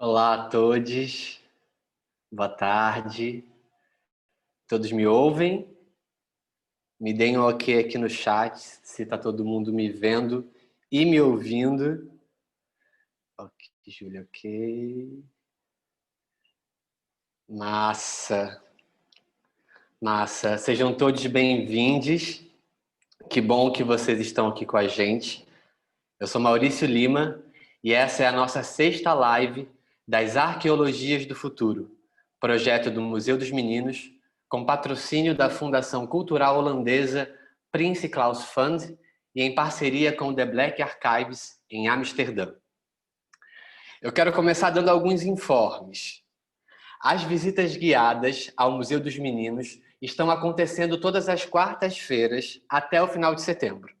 Olá a todos, boa tarde. Todos me ouvem? Me deem um ok aqui no chat, se está todo mundo me vendo e me ouvindo. Ok, Júlia, ok. Massa, massa. Sejam todos bem-vindos. Que bom que vocês estão aqui com a gente. Eu sou Maurício Lima e essa é a nossa sexta live das Arqueologias do Futuro, projeto do Museu dos Meninos, com patrocínio da Fundação Cultural Holandesa Prince Claus Fund e em parceria com o The Black Archives em Amsterdã. Eu quero começar dando alguns informes. As visitas guiadas ao Museu dos Meninos estão acontecendo todas as quartas-feiras até o final de setembro.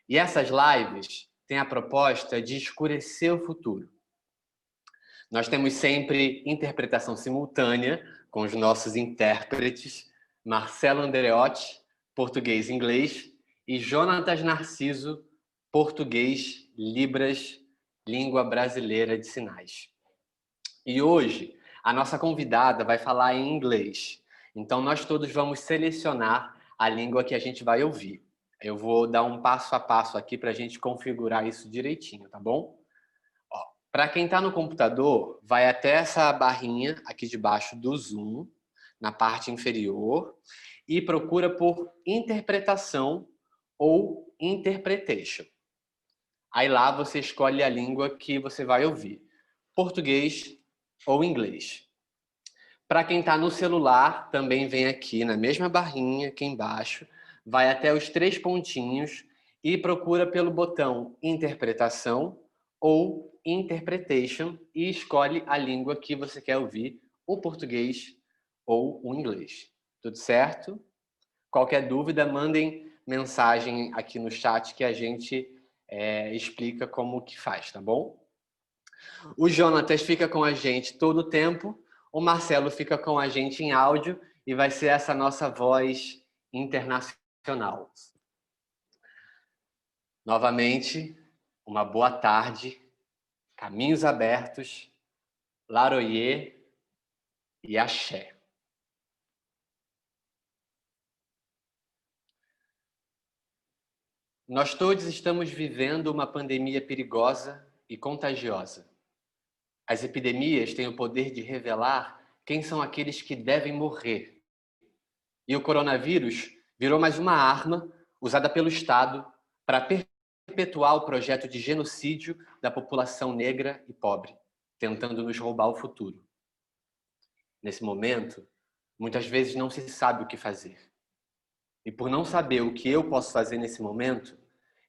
E essas lives têm a proposta de escurecer o futuro. Nós temos sempre interpretação simultânea com os nossos intérpretes, Marcelo Andreotti, português e inglês, e Jonatas Narciso, português, Libras, língua brasileira de sinais. E hoje, a nossa convidada vai falar em inglês. Então, nós todos vamos selecionar a língua que a gente vai ouvir. Eu vou dar um passo a passo aqui para a gente configurar isso direitinho, tá bom? Para quem está no computador, vai até essa barrinha aqui debaixo do Zoom, na parte inferior, e procura por interpretação ou interpretation. Aí lá você escolhe a língua que você vai ouvir, português ou inglês. Para quem está no celular, também vem aqui na mesma barrinha aqui embaixo, vai até os 3 pontinhos e procura pelo botão interpretação ou interpretation e escolhe a língua que você quer ouvir, o português ou o inglês. Tudo certo? Qualquer dúvida, mandem mensagem aqui no chat que a gente explica como que faz, tá bom? O Jonatas fica com a gente todo o tempo, o Marcelo fica com a gente em áudio e vai ser essa nossa voz internacional. Novamente, uma boa tarde, caminhos abertos, laroyé e axé. Nós todos estamos vivendo uma pandemia perigosa e contagiosa. As epidemias têm o poder de revelar quem são aqueles que devem morrer. E o coronavírus virou mais uma arma usada pelo Estado para perpetuar o projeto de genocídio da população negra e pobre, tentando nos roubar o futuro. Nesse momento, muitas vezes não se sabe o que fazer. E por não saber o que eu posso fazer nesse momento,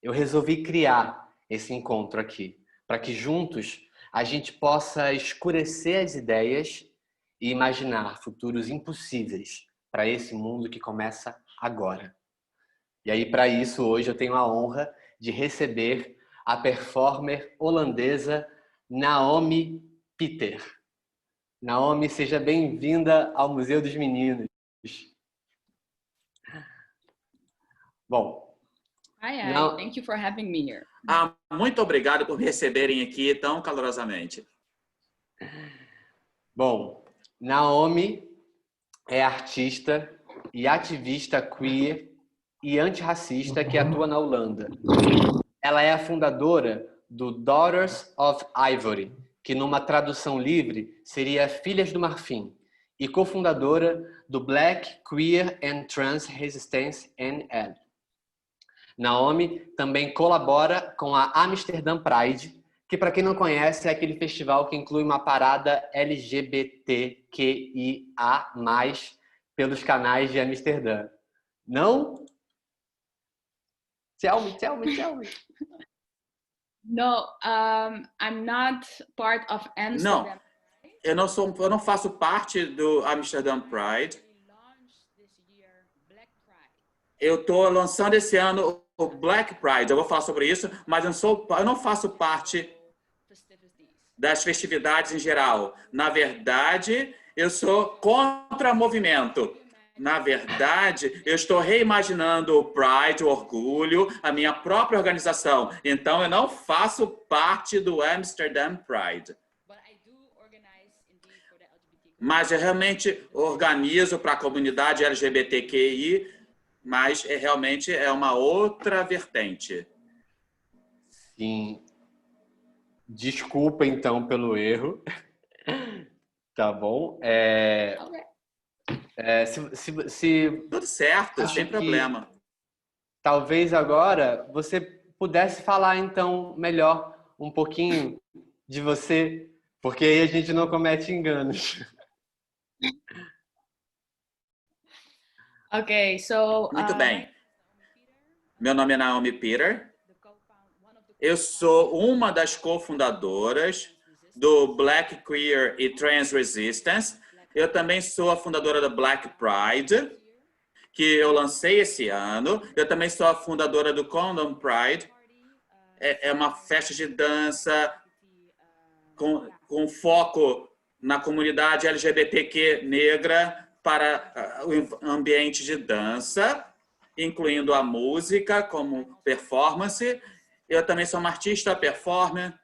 eu resolvi criar esse encontro aqui, para que juntos a gente possa escurecer as ideias e imaginar futuros impossíveis para esse mundo que começa agora. E aí, para isso, hoje eu tenho a honra de receber a performer holandesa Naomi Pieter. Naomi, seja bem-vinda ao Museu dos Meninos. Bom, Hi, thank you for having me here. Muito obrigado por me receberem aqui tão calorosamente. Bom, Naomi é artista e ativista queer e antirracista que atua na Holanda. Ela é a fundadora do Daughters of Ivory, que numa tradução livre seria Filhas do Marfim, e cofundadora do Black Queer and Trans Resistance NL. Naomi também colabora com a Amsterdã Pride, que para quem não conhece é aquele festival que inclui uma parada LGBTQIA+, pelos canais de Amsterdã. Não? Tell me. No, I'm not part of Amsterdam. Não, eu não faço parte do Amsterdã Pride. Eu estou lançando esse ano o Black Pride. Eu vou falar sobre isso, mas eu não faço parte das festividades em geral. Na verdade, eu sou contra o movimento. Na verdade, eu estou reimaginando o Pride, o orgulho, a minha própria organização. Então, eu não faço parte do Amsterdã Pride. mas eu realmente organizo para a comunidade LGBTQI, mas realmente é uma outra vertente. Sim. Desculpa, então, pelo erro. Tá bom? Tudo certo, sem problema. Talvez agora você pudesse falar, então, melhor um pouquinho de você, porque aí a gente não comete enganos. Ok, so... Muito bem. Meu nome é Naomi Peter. Eu sou uma das cofundadoras do Black Queer e Trans Resistance. Eu também sou a fundadora da Black Pride, que eu lancei esse ano. Eu também sou a fundadora do Condom Pride. É uma festa de dança com foco na comunidade LGBTQ negra para o ambiente de dança, incluindo a música como performance. Eu também sou uma artista performer.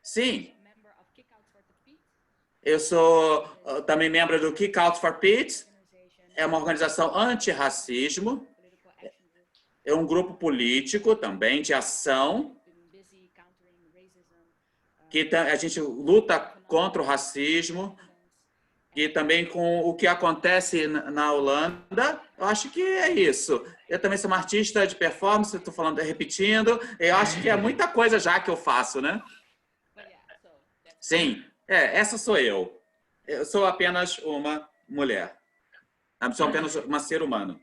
Sim. Eu sou também membro do Kick Out for Pete. É uma organização antirracismo. É um grupo político também de ação que a gente luta contra o racismo e também com o que acontece na Holanda. Eu acho que é isso. Eu também sou uma artista de performance, estou falando, repetindo. Eu acho que é muita coisa já que eu faço, né? Sim, essa sou eu. Eu sou apenas uma mulher. Eu sou apenas um ser humano.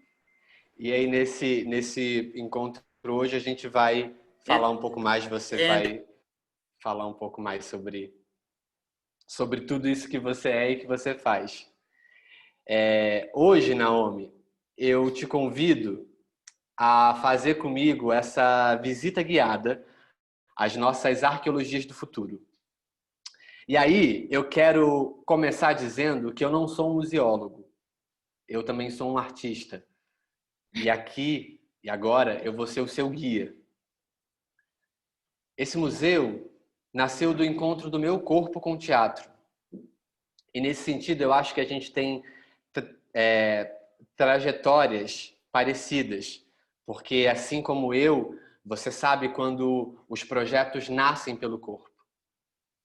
E aí, nesse encontro hoje, a gente vai falar um pouco mais, você vai falar um pouco mais sobre tudo isso que você é e que você faz. Hoje, Naomi, eu te convido a fazer comigo essa visita guiada às nossas arqueologias do futuro. E aí, eu quero começar dizendo que eu não sou um museólogo. Eu também sou um artista. E aqui e agora eu vou ser o seu guia. Esse museu nasceu do encontro do meu corpo com o teatro. E nesse sentido, eu acho que a gente tem trajetórias parecidas. Porque assim como eu, você sabe quando os projetos nascem pelo corpo.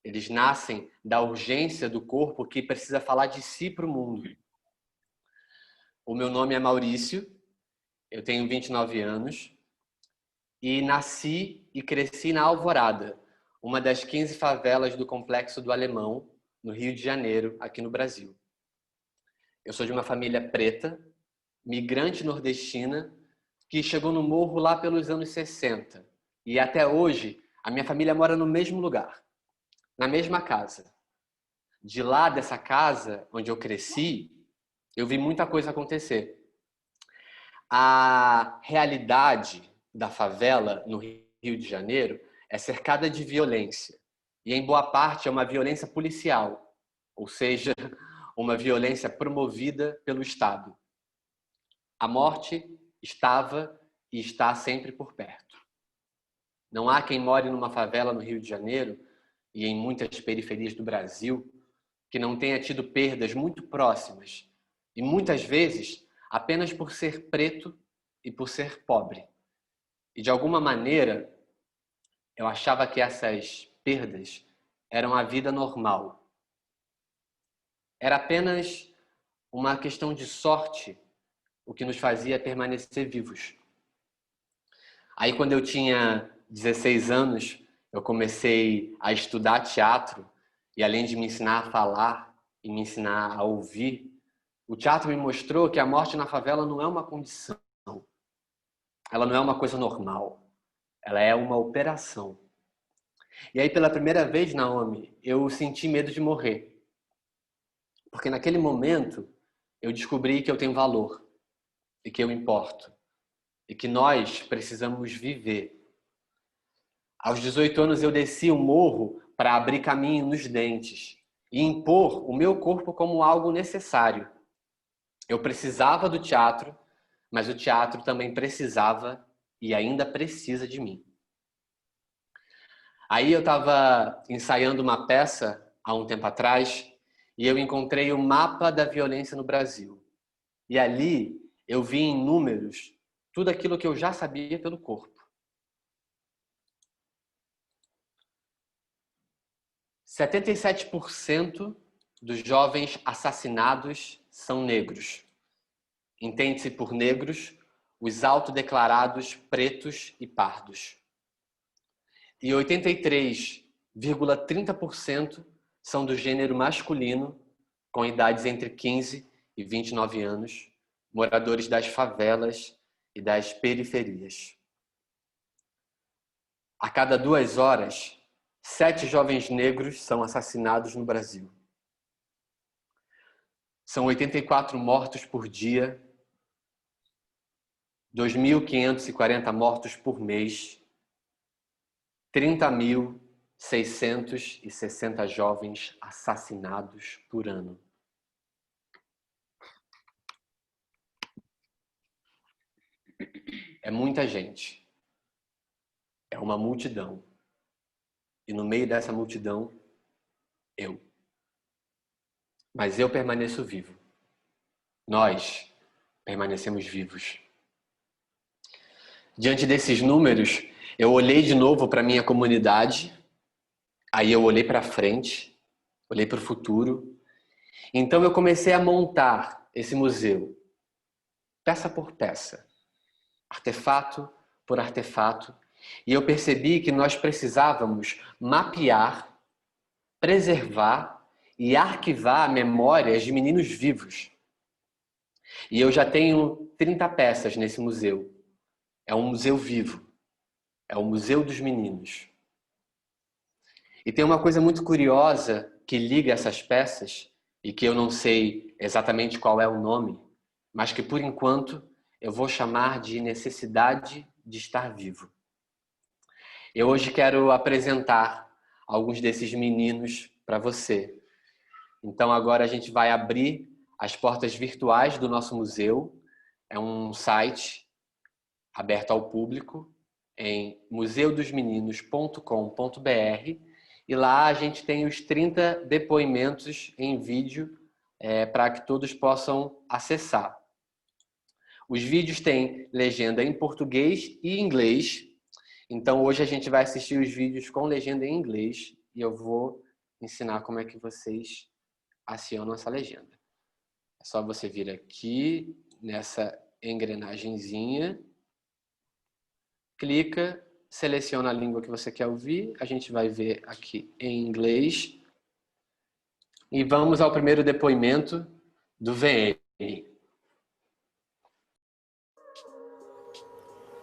Eles nascem da urgência do corpo que precisa falar de si para o mundo. O meu nome é Maurício, eu tenho 29 anos e nasci e cresci na Alvorada, uma das 15 favelas do Complexo do Alemão, no Rio de Janeiro, aqui no Brasil. Eu sou de uma família preta, migrante nordestina, que chegou no morro lá pelos anos 60. E até hoje, a minha família mora no mesmo lugar, na mesma casa. De lá dessa casa, onde eu cresci, eu vi muita coisa acontecer. A realidade da favela no Rio de Janeiro é cercada de violência. E em boa parte é uma violência policial, ou seja, uma violência promovida pelo Estado. A morte estava e está sempre por perto. Não há quem more numa favela no Rio de Janeiro e em muitas periferias do Brasil que não tenha tido perdas muito próximas e muitas vezes apenas por ser preto e por ser pobre. E de alguma maneira eu achava que essas perdas eram a vida normal. Era apenas uma questão de sorte o que nos fazia permanecer vivos. Aí quando eu tinha 16 anos, eu comecei a estudar teatro e além de me ensinar a falar e me ensinar a ouvir, o teatro me mostrou que a morte na favela não é uma condição. Ela não é uma coisa normal. Ela é uma operação. E aí pela primeira vez, Naomi, eu senti medo de morrer. Porque naquele momento eu descobri que eu tenho valor e que eu importo e que nós precisamos viver. Aos 18 anos eu desci o morro para abrir caminho nos dentes e impor o meu corpo como algo necessário. Eu precisava do teatro, mas o teatro também precisava e ainda precisa de mim. Aí eu estava ensaiando uma peça há um tempo atrás e eu encontrei o mapa da violência no Brasil. E ali eu vi em números tudo aquilo que eu já sabia pelo corpo. 77% dos jovens assassinados são negros. Entende-se por negros os autodeclarados pretos e pardos. E 83,30% são do gênero masculino, com idades entre 15 e 29 anos, moradores das favelas e das periferias. A cada 2 horas, 7 jovens negros são assassinados no Brasil. São 84 mortos por dia, 2.540 mortos por mês, 30.660 jovens assassinados por ano. É muita gente. É uma multidão. E no meio dessa multidão, eu. Mas eu permaneço vivo. Nós permanecemos vivos. Diante desses números, eu olhei de novo para a minha comunidade, aí eu olhei para frente, olhei para o futuro. Então eu comecei a montar esse museu, peça por peça, artefato por artefato, e eu percebi que nós precisávamos mapear, preservar e arquivar memórias de meninos vivos. E eu já tenho 30 peças nesse museu. É um museu vivo. É o Museu dos Meninos. E tem uma coisa muito curiosa que liga essas peças, e que eu não sei exatamente qual é o nome, mas que por enquanto eu vou chamar de necessidade de estar vivo. Eu hoje quero apresentar alguns desses meninos para você. Então agora a gente vai abrir as portas virtuais do nosso museu. É um site aberto ao público em museudosmeninos.com.br, e lá a gente tem os 30 depoimentos em vídeo para que todos possam acessar. Os vídeos têm legenda em português e inglês, então hoje a gente vai assistir os vídeos com legenda em inglês e eu vou ensinar como é que vocês acionam essa legenda. É só você vir aqui nessa engrenagenzinha, clica, seleciona a língua que você quer ouvir, a gente vai ver aqui em inglês. E vamos ao primeiro depoimento do VN.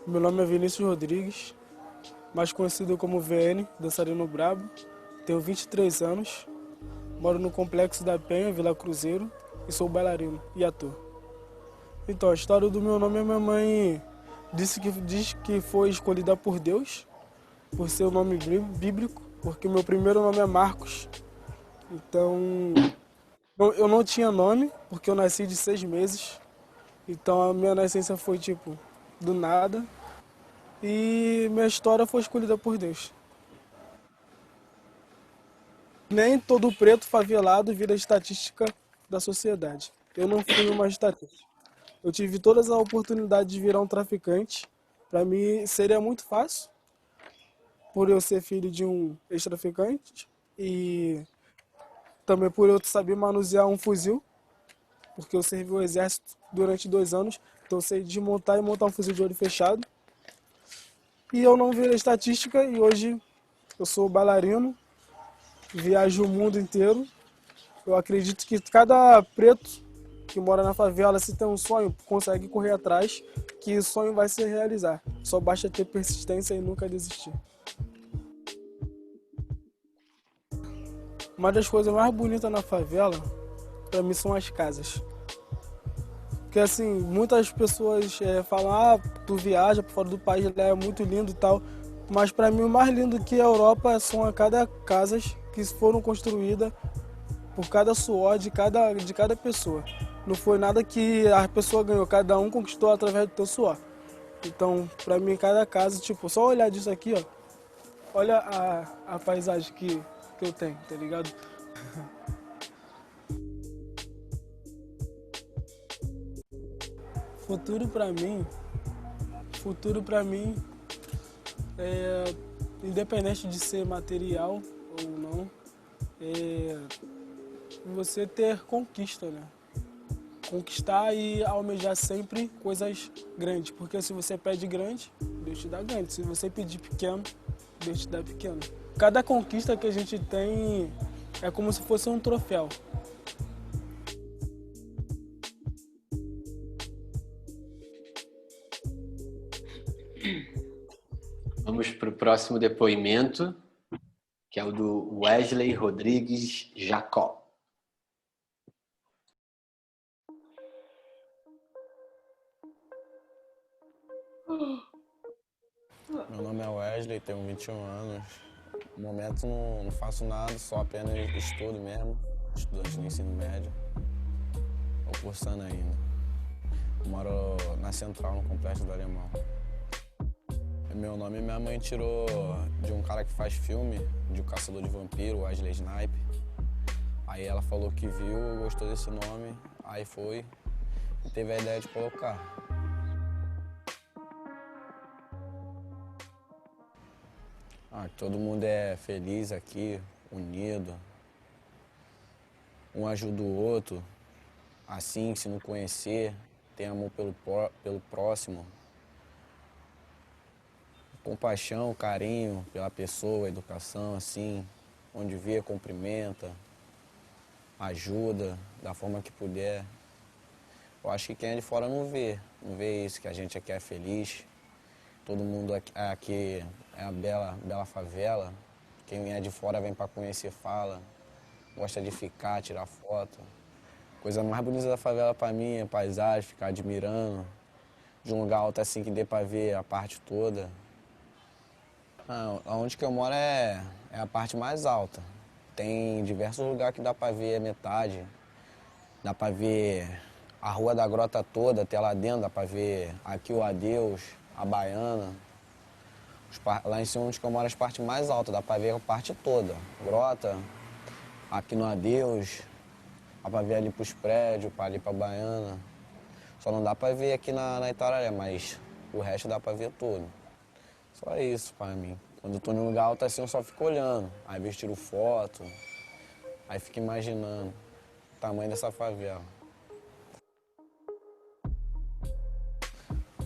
Meu nome é Vinícius Rodrigues, mais conhecido como VN, dançarino brabo. Tenho 23 anos, moro no Complexo da Penha, Vila Cruzeiro, e sou bailarino e ator. Então, a história do meu nome, a minha mãe diz que foi escolhida por Deus, por ser o nome bíblico, porque meu primeiro nome é Marcos. Então, eu não tinha nome, porque eu nasci de 6 meses. Então, a minha nascença foi, tipo, do nada. E minha história foi escolhida por Deus. Nem todo preto favelado vira estatística da sociedade. Eu não fui uma estatística. Eu tive todas as oportunidades de virar um traficante. Para mim seria muito fácil, por eu ser filho de um ex-traficante e também por eu saber manusear um fuzil, porque eu servi o exército durante 2 anos, então eu sei desmontar e montar um fuzil de olho fechado. E eu não virei estatística e hoje eu sou bailarino, viajo o mundo inteiro. Eu acredito que cada preto que mora na favela, se tem um sonho, consegue correr atrás, que o sonho vai se realizar. Só basta ter persistência e nunca desistir. Uma das coisas mais bonitas na favela, para mim, são as casas. Porque assim, muitas pessoas falam, tu viaja por fora do país, é muito lindo e tal. Mas para mim o mais lindo que a Europa são a cada casas que foram construídas por cada suor de cada pessoa. Não foi nada que a pessoa ganhou, cada um conquistou através do teu suor. Então, para mim, cada casa, tipo, só olhar disso aqui, ó, olha a paisagem que eu tenho, tá ligado? Futuro para mim é, independente de ser material ou não, é você ter conquista, né? Conquistar e almejar sempre coisas grandes, porque se você pede grande, Deus te dá grande. Se você pedir pequeno, Deus te dá pequeno. Cada conquista que a gente tem é como se fosse um troféu. Vamos para o próximo depoimento, que é o do Wesley Rodrigues Jacó. Meu nome é Wesley, tenho 21 anos. No momento não faço nada, só apenas estudo mesmo, estudante do ensino médio. Estou cursando ainda. Moro na Central, no Complexo do Alemão. Meu nome minha mãe tirou de um cara que faz filme, de O Caçador de Vampiro, Wesley Snipes. Aí ela falou que viu, gostou desse nome, aí foi e teve a ideia de colocar. Todo mundo é feliz aqui, unido. Um ajuda o outro, assim, se não conhecer, tem amor pelo próximo. Compaixão, carinho pela pessoa, educação, assim, onde vê, cumprimenta, ajuda da forma que puder. Eu acho que quem é de fora não vê isso, que a gente aqui é feliz. Todo mundo aqui é a bela favela. Quem é de fora vem para conhecer, fala, gosta de ficar, tirar foto. Coisa mais bonita da favela para mim é paisagem, ficar admirando. De um lugar alto assim que dê para ver a parte toda. Onde que eu moro é a parte mais alta. Tem diversos lugares que dá para ver a metade. Dá para ver a Rua da Grota toda, até lá dentro, dá para ver aqui o Adeus, a Baiana. Lá em cima onde que eu moro, as partes mais altas, dá para ver a parte toda. Grota, aqui no Adeus, dá para ver ali pros prédios, ali pra Baiana. Só não dá para ver aqui na Itararé, mas o resto dá para ver tudo. Só isso para mim. Quando eu tô num lugar alto assim, eu só fico olhando. Aí eu tiro foto, aí fico imaginando o tamanho dessa favela.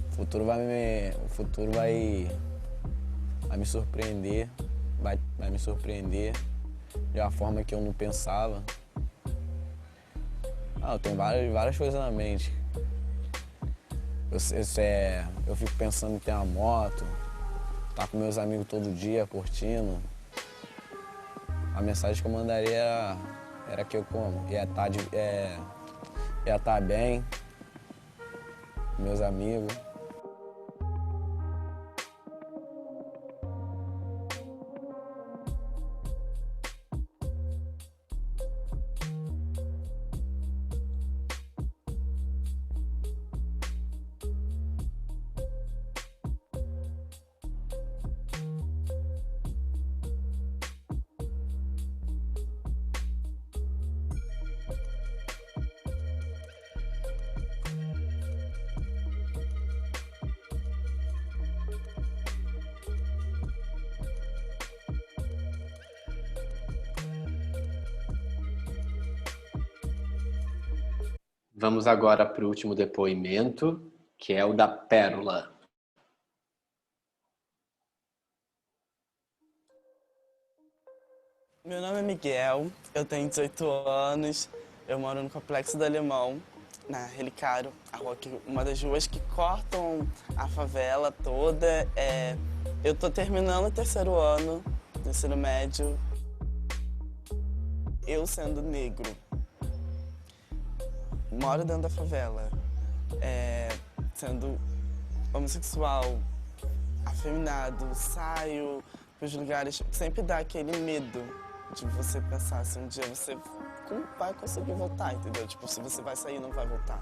O futuro vai me surpreender, vai me surpreender de uma forma que eu não pensava. Eu tenho várias coisas na mente. Eu fico pensando em ter uma moto, estar com meus amigos todo dia, curtindo. A mensagem que eu mandaria era que eu ia estar bem, com meus amigos. Vamos agora para o último depoimento, que é o da Pérola. Meu nome é Miguel, eu tenho 18 anos, eu moro no Complexo do Alemão, na Relicário, uma das ruas que cortam a favela toda. Eu tô terminando o 3º ano do ensino médio, eu sendo negro. Moro dentro da favela, sendo homossexual, afeminado, saio pros lugares, sempre dá aquele medo de você pensar se um dia você vai conseguir voltar, entendeu? Tipo, se você vai sair e não vai voltar.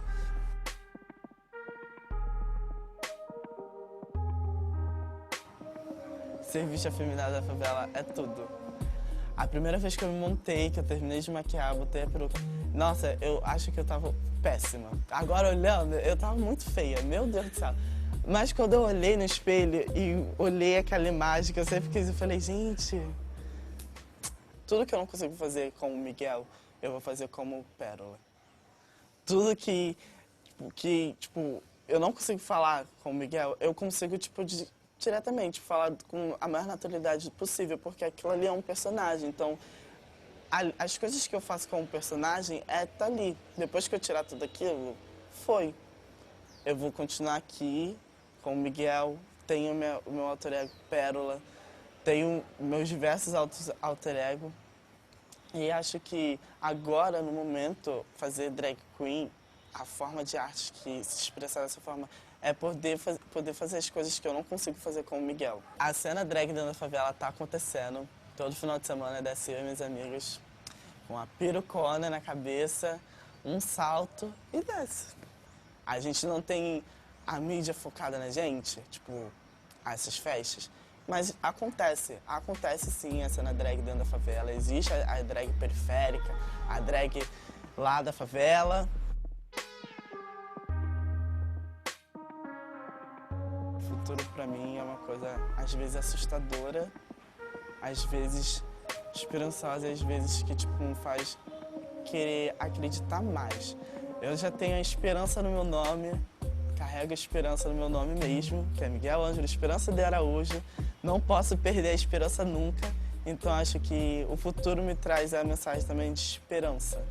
Ser bicha afeminada da favela é tudo. A primeira vez que eu me montei, que eu terminei de maquiar, botei a peruca, nossa, eu acho que eu tava péssima. Agora olhando, eu tava muito feia, meu Deus do céu. Mas quando eu olhei no espelho e olhei aquela imagem que eu sempre quis, eu falei, gente, tudo que eu não consigo fazer como Miguel, eu vou fazer como Pérola. Tudo que eu não consigo falar com o Miguel, eu consigo, diretamente falar com a maior naturalidade possível, porque aquilo ali é um personagem. Então, as coisas que eu faço como personagem tá ali. Depois que eu tirar tudo aquilo, foi. Eu vou continuar aqui com o Miguel, tenho o meu alter ego Pérola, tenho meus diversos alter ego. E acho que agora, no momento, fazer drag queen, a forma de arte que se expressar dessa forma é poder fazer as coisas que eu não consigo fazer com o Miguel. A cena drag dentro da favela tá acontecendo. Todo final de semana desce eu e minhas amigas com a perucona na cabeça, um salto e desce. A gente não tem a mídia focada na gente, essas festas. Mas acontece sim a cena drag dentro da favela. Existe a drag periférica, a drag lá da favela. O futuro pra mim é uma coisa, às vezes, assustadora, às vezes esperançosa e às vezes que me faz querer acreditar mais. Eu já tenho a esperança no meu nome, carrego a esperança no meu nome mesmo, que é Miguel Ângelo Esperança de Araújo. Não posso perder a esperança nunca, então acho que o futuro me traz a mensagem também de esperança.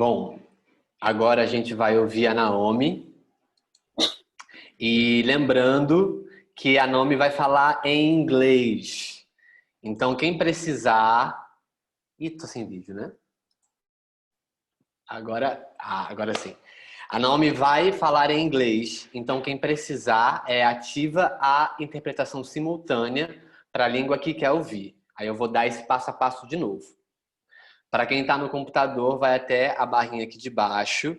Bom, agora a gente vai ouvir a Naomi. E lembrando que a Naomi vai falar em inglês. Então, quem precisar... Ih, tô sem vídeo, né? Agora sim. A Naomi vai falar em inglês. Então, quem precisar, ativa a interpretação simultânea para a língua que quer ouvir. Aí eu vou dar esse passo a passo de novo. Para quem está no computador, vai até a barrinha aqui de baixo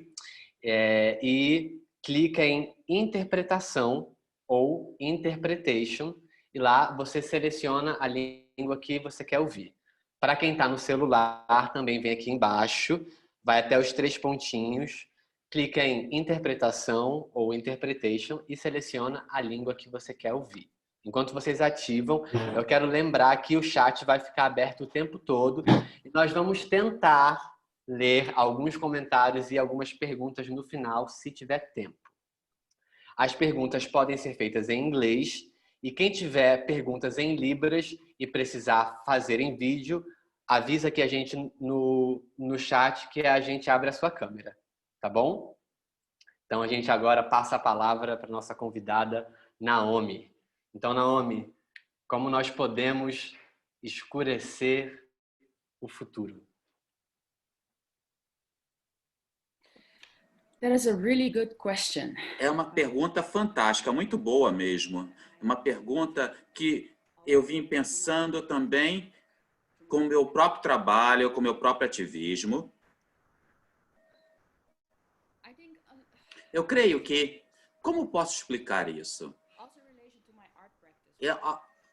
e clica em interpretação ou interpretation e lá você seleciona a língua que você quer ouvir. Para quem está no celular, também vem aqui embaixo, vai até os 3 pontinhos, clica em interpretação ou interpretation e seleciona a língua que você quer ouvir. Enquanto vocês ativam, eu quero lembrar que o chat vai ficar aberto o tempo todo e nós vamos tentar ler alguns comentários e algumas perguntas no final, se tiver tempo. As perguntas podem ser feitas em inglês e quem tiver perguntas em libras e precisar fazer em vídeo, avisa aqui a gente no chat que a gente abre a sua câmera, tá bom? Então a gente agora passa a palavra para nossa convidada Naomi. Então, Naomi, como nós podemos escurecer o futuro? That is a really good question. É uma pergunta fantástica, muito boa mesmo. É uma pergunta que eu vim pensando também com o meu próprio trabalho, com o meu próprio ativismo. Eu creio que... Como posso explicar isso?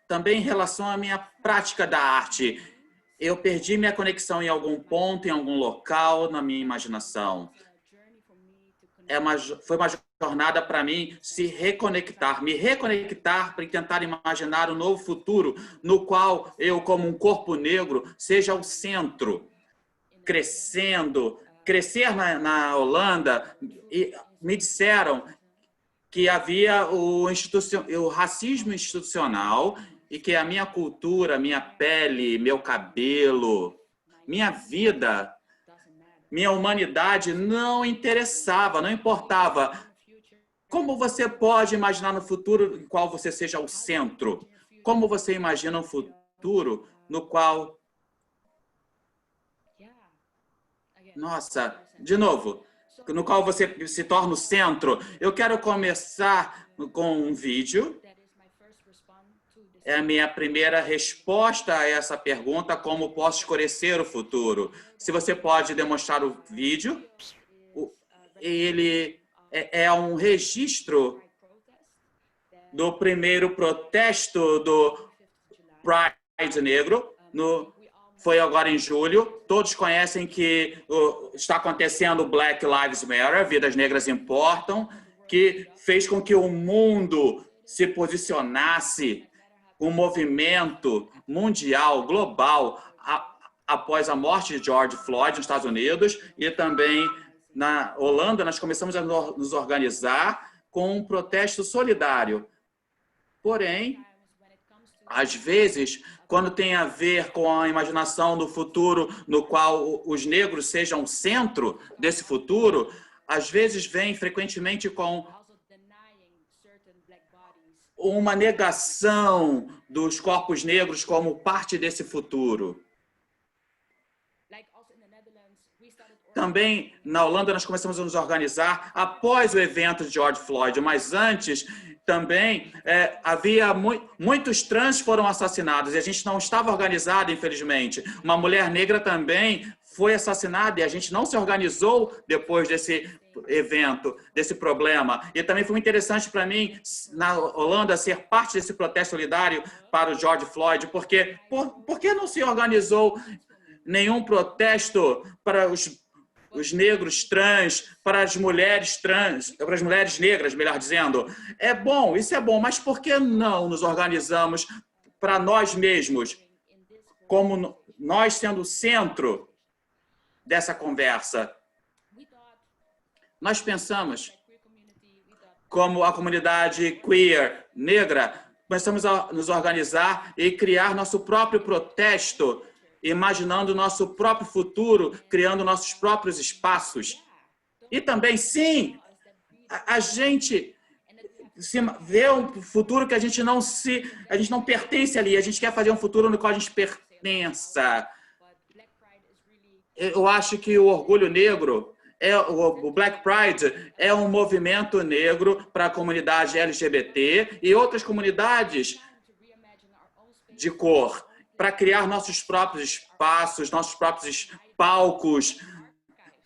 Também em relação à minha prática da arte, eu perdi minha conexão em algum ponto, em algum local, na minha imaginação. Foi uma jornada para mim se reconectar, me reconectar para tentar imaginar um novo futuro no qual eu, como um corpo negro, seja o centro, crescendo. Crescer na Holanda, e me disseram que havia o racismo institucional e que a minha cultura, minha pele, meu cabelo, minha vida, minha humanidade não interessava, não importava. Como você pode imaginar no futuro em qual você seja o centro? Como você imagina um futuro no qual... Nossa, de novo, no qual você se torna o centro. Eu quero começar com um vídeo. É a minha primeira resposta a essa pergunta, como posso escurecer o futuro? Se você pode demonstrar o vídeo, ele é um registro do primeiro protesto do Pride Negro, foi agora em julho. Todos conhecem que está acontecendo o Black Lives Matter, Vidas Negras Importam, que fez com que o mundo se posicionasse um movimento mundial, global, após a morte de George Floyd nos Estados Unidos, e também na Holanda nós começamos a nos organizar com um protesto solidário. Porém, às vezes, quando tem a ver com a imaginação do futuro no qual os negros sejam o centro desse futuro, às vezes vem frequentemente com uma negação dos corpos negros como parte desse futuro. Também, na Holanda, nós começamos a nos organizar após o evento de George Floyd, mas antes também havia muitos trans foram assassinados e a gente não estava organizado, infelizmente. Uma mulher negra também foi assassinada e a gente não se organizou depois desse evento, desse problema. E também foi muito interessante para mim, na Holanda, ser parte desse protesto solidário para o George Floyd, porque por que não se organizou nenhum protesto para os negros trans, para as mulheres trans, para as mulheres negras, melhor dizendo? É bom, isso é bom, mas por que não nos organizamos para nós mesmos, como nós sendo o centro dessa conversa? Nós pensamos, como a comunidade queer negra, começamos a nos organizar e criar nosso próprio protesto, imaginando o nosso próprio futuro, criando nossos próprios espaços. E também, sim, a gente vê um futuro que a gente não pertence ali, a gente quer fazer um futuro no qual a gente pertença. Eu acho que o orgulho negro, o Black Pride é um movimento negro para a comunidade LGBT e outras comunidades de cor, para criar nossos próprios espaços, nossos próprios palcos,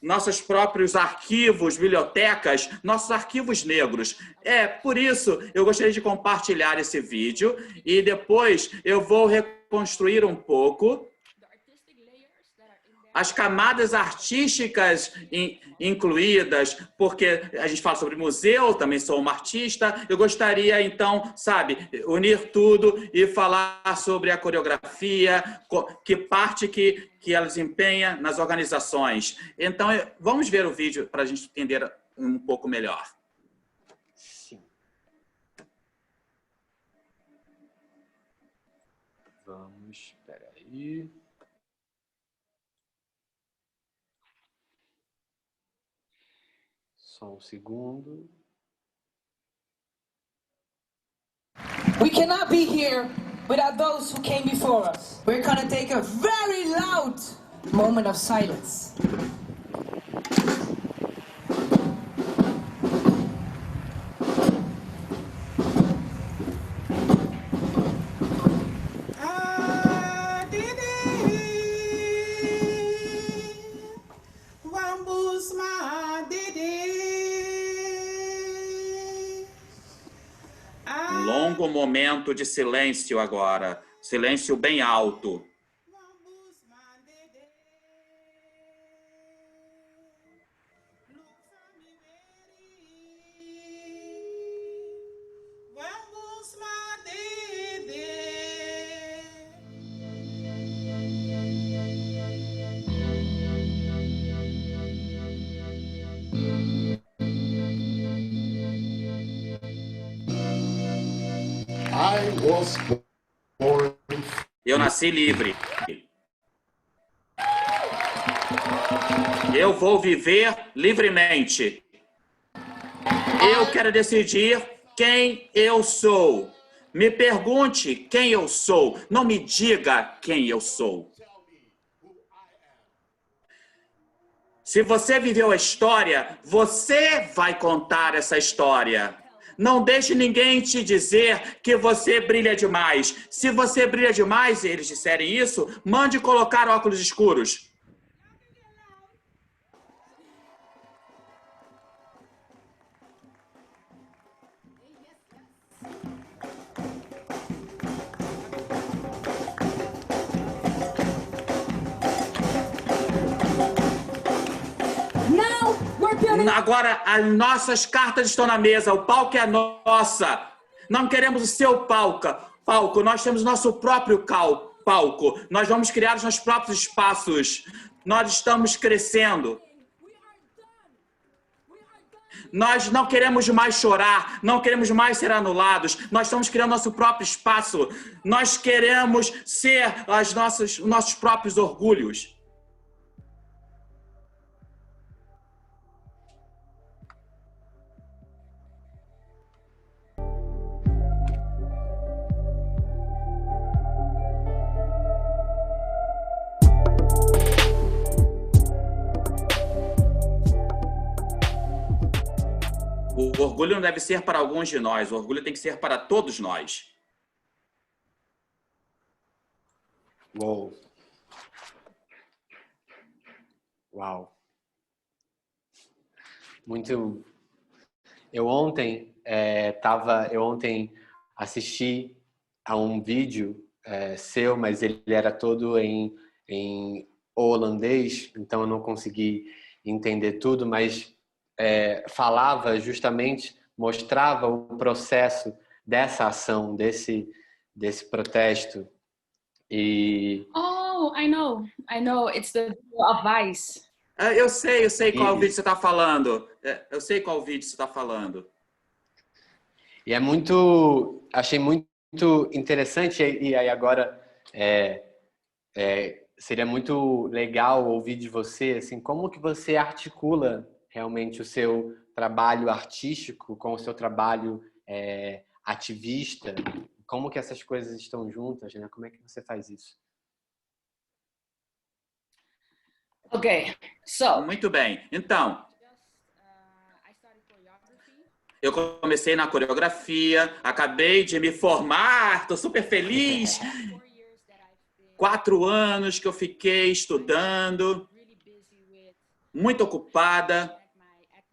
nossos próprios arquivos, bibliotecas, nossos arquivos negros. Por isso, eu gostaria de compartilhar esse vídeo e depois eu vou reconstruir um pouco as camadas artísticas incluídas, porque a gente fala sobre museu, também sou uma artista. Eu gostaria, então, unir tudo e falar sobre a coreografia, que parte que ela desempenha nas organizações. Então, vamos ver o vídeo para a gente entender um pouco melhor. Sim. Vamos, espera aí. Só um segundo. We cannot be here without those who came before us. We're going to take a very loud moment of silence. Um longo momento de silêncio agora. Silêncio bem alto. Eu nasci livre. Eu vou viver livremente. Eu quero decidir quem eu sou. Me pergunte quem eu sou. Não me diga quem eu sou. Se você viveu a história, você vai contar essa história. Não deixe ninguém te dizer que você brilha demais. Se você brilha demais e eles disserem isso, mande colocar óculos escuros. Agora, as nossas cartas estão na mesa. O palco é nossa. Não queremos o seu palco. Nós temos nosso próprio palco. Nós vamos criar os nossos próprios espaços. Nós estamos crescendo. Nós não queremos mais chorar. Não queremos mais ser anulados. Nós estamos criando nosso próprio espaço. Nós queremos ser os nossos próprios orgulhos. O orgulho não deve ser para alguns de nós, o orgulho tem que ser para todos nós. Uou. Uau. Muito. Eu ontem assisti a um vídeo seu, mas ele era todo em holandês, então eu não consegui entender tudo, mas falava justamente, mostrava o processo dessa ação, desse protesto. E... Oh, I know, it's the of Vice. Eu sei qual vídeo você está falando. Eu sei qual vídeo você está falando. E achei muito interessante, e aí agora seria muito legal ouvir de você, assim, como que você articula realmente o seu trabalho artístico com o seu trabalho ativista? Como que essas coisas estão juntas, né? Como é que você faz isso? Okay, so Muito bem. Então, eu comecei na coreografia, acabei de me formar, estou super feliz. 4 anos que eu fiquei estudando, muito ocupada,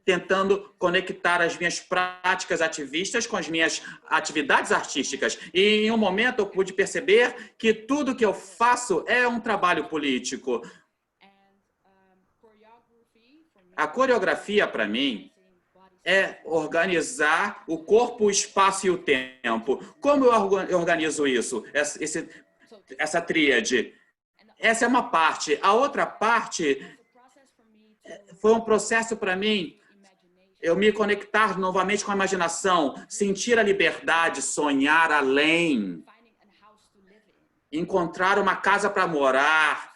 tentando conectar as minhas práticas ativistas com as minhas atividades artísticas. E em um momento eu pude perceber que tudo que eu faço é um trabalho político. A coreografia, para mim, é organizar o corpo, o espaço e o tempo. Como eu organizo isso? Essa tríade? Essa é uma parte. A outra parte foi um processo para mim, eu me conectar novamente com a imaginação, sentir a liberdade, sonhar além, encontrar uma casa para morar,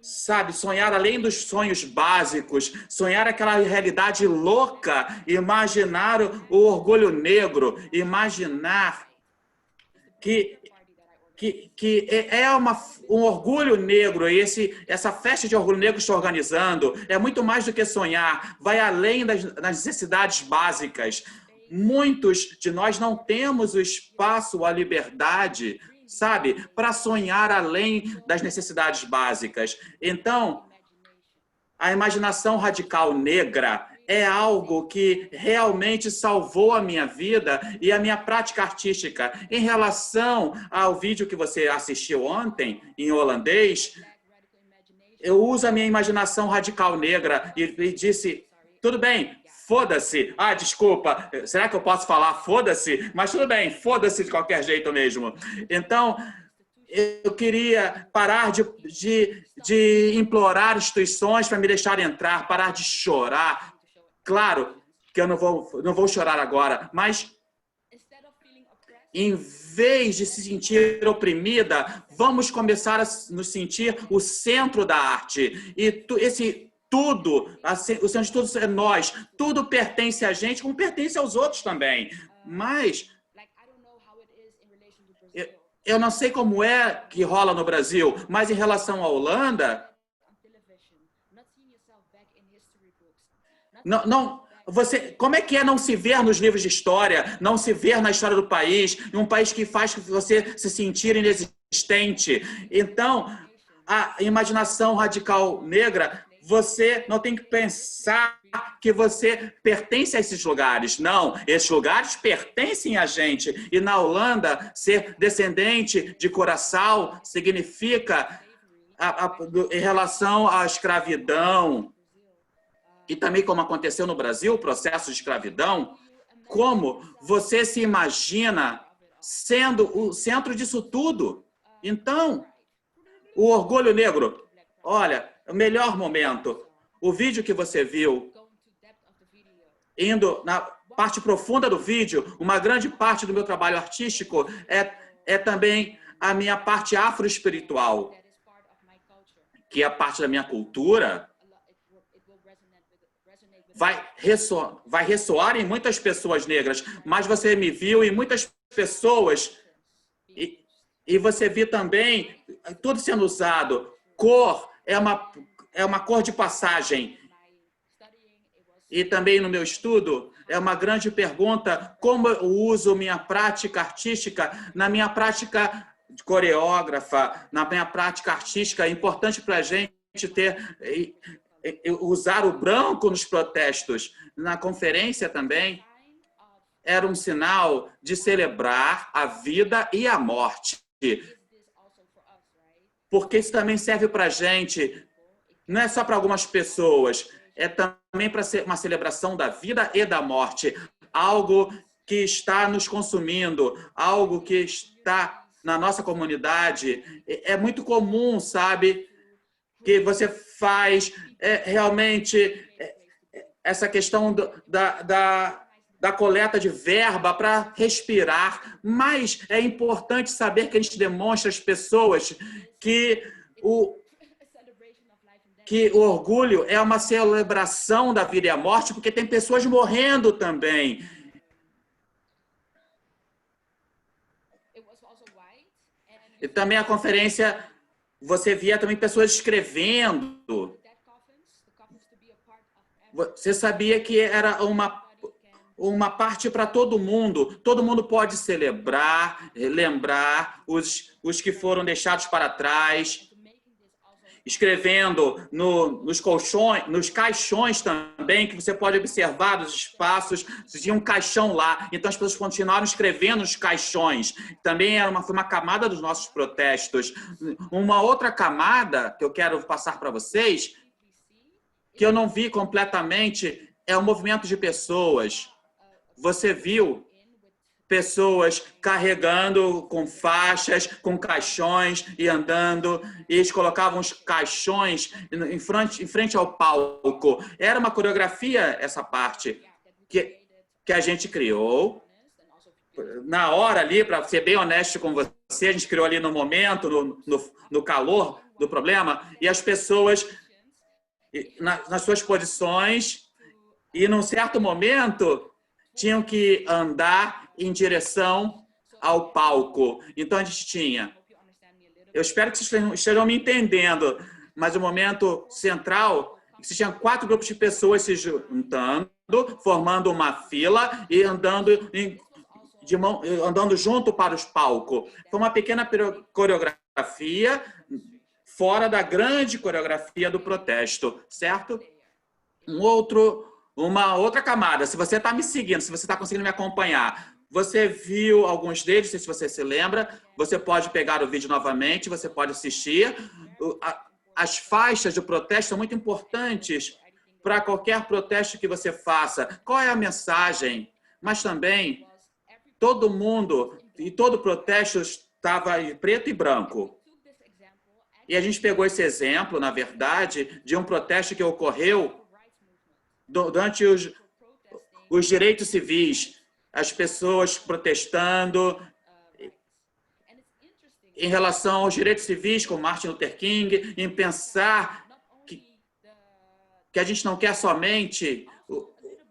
sabe, sonhar além dos sonhos básicos, sonhar aquela realidade essa imaginar o orgulho negro, imaginar que é um orgulho negro, e essa festa de orgulho negro que estou organizando é muito mais do que sonhar, vai além das necessidades básicas. Muitos de nós não temos o espaço, a liberdade, sabe, para sonhar além das necessidades básicas. Então, a imaginação radical negra é algo que realmente salvou a minha vida e a minha prática artística. Em relação ao vídeo que você assistiu ontem, em holandês, eu uso a minha imaginação radical negra e disse, tudo bem, foda-se. Ah, desculpa, será que eu posso falar foda-se? Mas tudo bem, foda-se de qualquer jeito mesmo. Então, eu queria parar de implorar instituições para me deixar entrar, parar de chorar. Claro que eu não vou chorar agora, mas em vez de se sentir oprimida, vamos começar a nos sentir o centro da arte. E esse tudo, o centro de tudo é nós. Tudo pertence a gente, como pertence aos outros também. Mas eu não sei como é que rola no Brasil, mas em relação à Holanda, como é que é não se ver nos livros de história, não se ver na história do país, em um país que faz você se sentir inexistente? Então, a imaginação radical negra, você não tem que pensar que você pertence a esses lugares. Não, esses lugares pertencem a gente. E na Holanda, ser descendente de Curaçao significa, em relação à escravidão, e também como aconteceu no Brasil, o processo de escravidão, como você se imagina sendo o centro disso tudo. Então, o orgulho negro, olha, o melhor momento, o vídeo que você viu, indo na parte profunda do vídeo, uma grande parte do meu trabalho artístico é também a minha parte afroespiritual, que é a parte da minha cultura, vai ressoar em muitas pessoas negras, mas você me viu em muitas pessoas e você viu também tudo sendo usado. Cor é uma cor de passagem. E também no meu estudo é uma grande pergunta como eu uso minha prática artística na minha prática de coreógrafa, na minha prática artística. É importante para a gente usar o branco nos protestos. Na conferência também era um sinal de celebrar a vida e a morte. Porque isso também serve para a gente, não é só para algumas pessoas, é também para ser uma celebração da vida e da morte. Algo que está nos consumindo, algo que está na nossa comunidade. É muito comum, sabe, que você faz realmente essa questão da coleta de verba para respirar, mas é importante saber que a gente demonstra às pessoas que o orgulho é uma celebração da vida e a morte, porque tem pessoas morrendo também. E também a conferência, você via também pessoas escrevendo. Você sabia que era uma parte para todo mundo. Todo mundo pode celebrar, lembrar os que foram deixados para trás. Escrevendo nos colchões, nos caixões também, que você pode observar dos espaços, tinha um caixão lá, então as pessoas continuaram escrevendo nos caixões. Também foi uma camada dos nossos protestos. Uma outra camada que eu quero passar para vocês, que eu não vi completamente, é o movimento de pessoas. Você viu pessoas carregando com faixas, com caixões e andando, e eles colocavam os caixões em frente ao palco. Era uma coreografia, essa parte, que a gente criou. Na hora ali, para ser bem honesto com você, a gente criou ali no momento, no calor do problema, e as pessoas nas suas posições, e num certo momento tinham que andar em direção ao palco. Então, a gente tinha... Eu espero que vocês estejam me entendendo, mas o momento central, você tinha 4 grupos de pessoas se juntando, formando uma fila e andando junto para os palcos. Foi uma pequena coreografia fora da grande coreografia do protesto, certo? Uma outra camada, se você está me seguindo, se você está conseguindo me acompanhar, você viu alguns deles, não sei se você se lembra, você pode pegar o vídeo novamente, você pode assistir. As faixas de protesto são muito importantes para qualquer protesto que você faça. Qual é a mensagem? Mas também, todo mundo e todo protesto estava em preto e branco. E a gente pegou esse exemplo, na verdade, de um protesto que ocorreu durante os direitos civis, as pessoas protestando em relação aos direitos civis, como Martin Luther King, em pensar que a gente não quer somente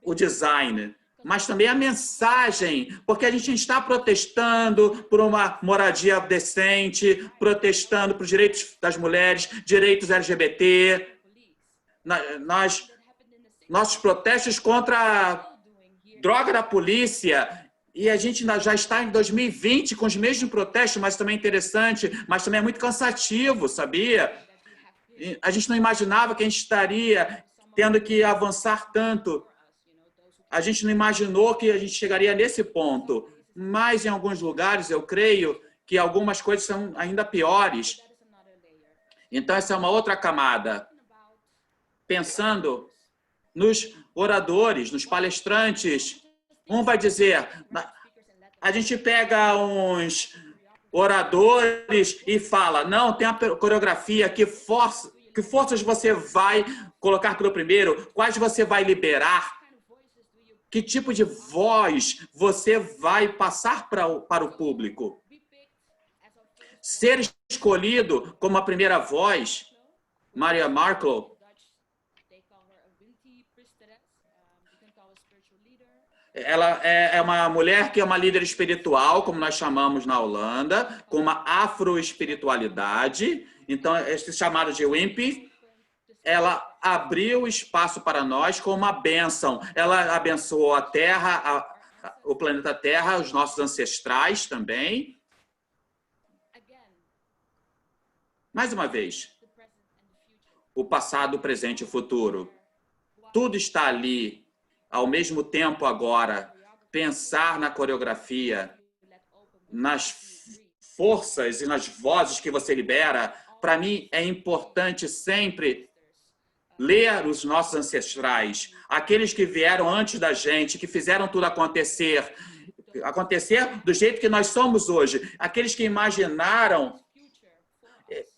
o design, mas também a mensagem, porque a gente está protestando por uma moradia decente, protestando por direitos das mulheres, direitos LGBT, nossos protestos contra a droga da polícia, e a gente já está em 2020 com os mesmos protestos, mas também é interessante, mas também é muito cansativo, sabia? A gente não imaginava que a gente estaria tendo que avançar tanto. A gente não imaginou que a gente chegaria nesse ponto. Mas, em alguns lugares, eu creio que algumas coisas são ainda piores. Então, essa é uma outra camada. Pensando nos oradores, nos palestrantes, um vai dizer, a gente pega uns oradores e fala, não, tem a coreografia, que forças você vai colocar pelo primeiro, quais você vai liberar, que tipo de voz você vai passar para o público. Ser escolhido como a primeira voz, Maria Markle, ela é uma mulher que é uma líder espiritual, como nós chamamos na Holanda, com uma afroespiritualidade. Então, esse chamado de Wimpy, ela abriu espaço para nós com uma bênção. Ela abençoou a Terra, o planeta Terra, os nossos ancestrais também. Mais uma vez, o passado, o presente e o futuro. Tudo está ali. Ao mesmo tempo, agora, pensar na coreografia, nas forças e nas vozes que você libera, para mim é importante sempre ler os nossos ancestrais, aqueles que vieram antes da gente, que fizeram tudo acontecer do jeito que nós somos hoje, aqueles que imaginaram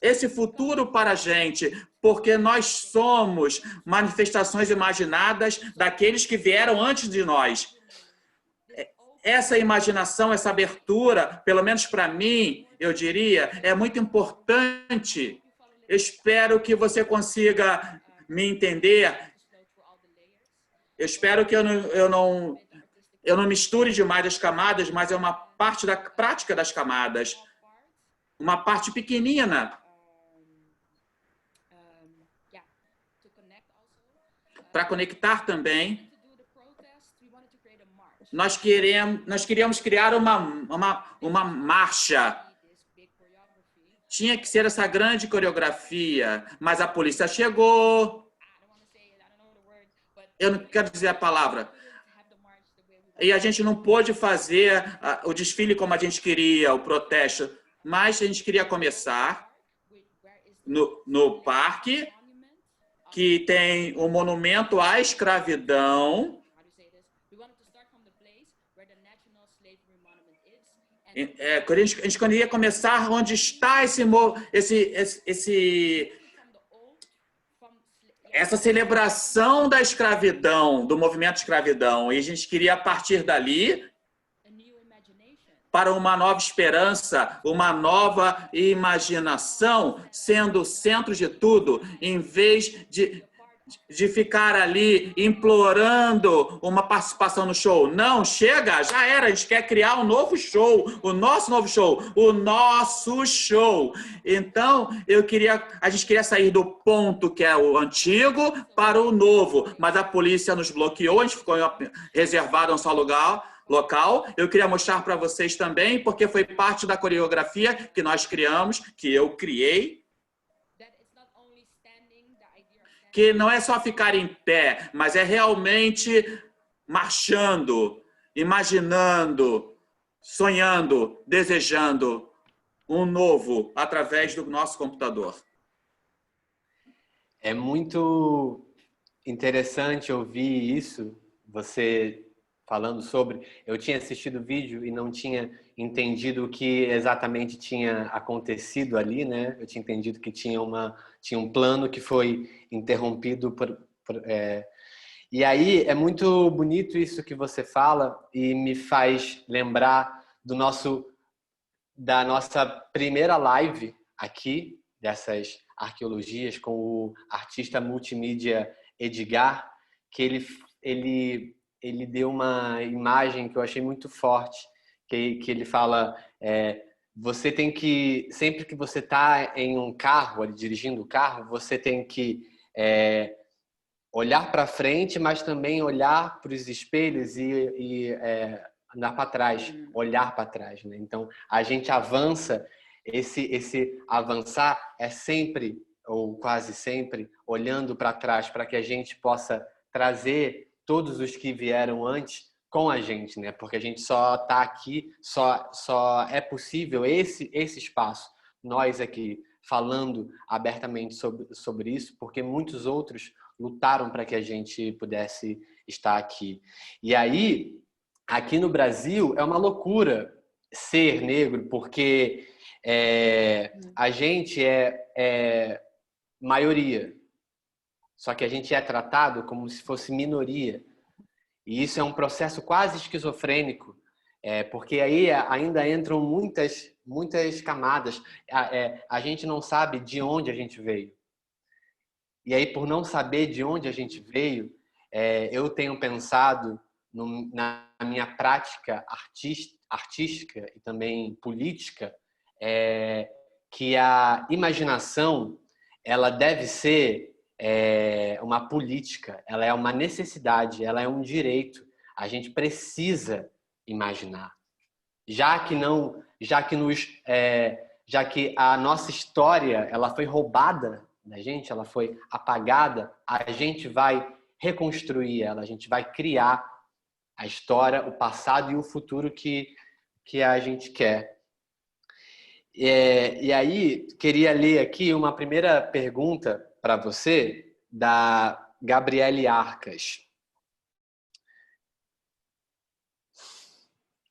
esse futuro para a gente, porque nós somos manifestações imaginadas daqueles que vieram antes de nós. Essa imaginação, essa abertura, pelo menos para mim, eu diria, é muito importante. Espero que você consiga me entender. Eu espero que eu não misture demais as camadas, mas é uma parte da prática das camadas. Uma parte pequenina. Para conectar também, nós queríamos criar uma marcha. Tinha que ser essa grande coreografia, mas a polícia chegou. Eu não quero dizer a palavra. E a gente não pôde fazer o desfile como a gente queria, o protesto. Mas a gente queria começar no parque, que tem o monumento à escravidão. A gente queria começar onde está essa celebração da escravidão, do movimento de escravidão. E a gente queria partir dali para uma nova esperança, uma nova imaginação, sendo o centro de tudo, em vez de ficar ali implorando uma participação no show. Não, chega, já era, a gente quer criar um novo show, o nosso novo show, o nosso show. Então, a gente queria sair do ponto que é o antigo para o novo, mas a polícia nos bloqueou, a gente ficou reservado a um só lugar, local. Eu queria mostrar para vocês também, porque foi parte da coreografia que nós criamos, que eu criei, que não é só ficar em pé, mas é realmente marchando, imaginando, sonhando, desejando um novo através do nosso computador. É muito interessante ouvir isso, você falando sobre... Eu tinha assistido o vídeo e não tinha entendido o que exatamente tinha acontecido ali, né? Eu tinha entendido que tinha um plano que foi interrompido E aí é muito bonito isso que você fala e me faz lembrar da nossa primeira live aqui, dessas arqueologias, com o artista multimídia Edgar, que ele deu uma imagem que eu achei muito forte, que ele fala, você tem que, sempre que você está em um carro, dirigindo o carro, você tem que olhar para frente, mas também olhar para os espelhos e andar para trás, olhar para trás, né? Então, a gente avança, esse avançar é sempre, ou quase sempre, olhando para trás, para que a gente possa trazer todos os que vieram antes com a gente, né? Porque a gente só está aqui, só é possível esse espaço, nós aqui, falando abertamente sobre isso, porque muitos outros lutaram para que a gente pudesse estar aqui. E aí, aqui no Brasil, é uma loucura ser negro, porque a gente é maioria. Só que a gente é tratado como se fosse minoria. E isso é um processo quase esquizofrênico, porque aí ainda entram muitas camadas. A gente não sabe de onde a gente veio. E aí, por não saber de onde a gente veio, eu tenho pensado na minha prática artística e também política, que a imaginação ela deve ser uma política, ela é uma necessidade, ela é um direito. A gente precisa imaginar, já que a nossa história ela foi roubada da gente, ela foi apagada, a gente vai reconstruir ela, a gente vai criar a história, o passado e o futuro que a gente quer. E aí, queria ler aqui uma primeira pergunta para você, da Gabriele Arcas.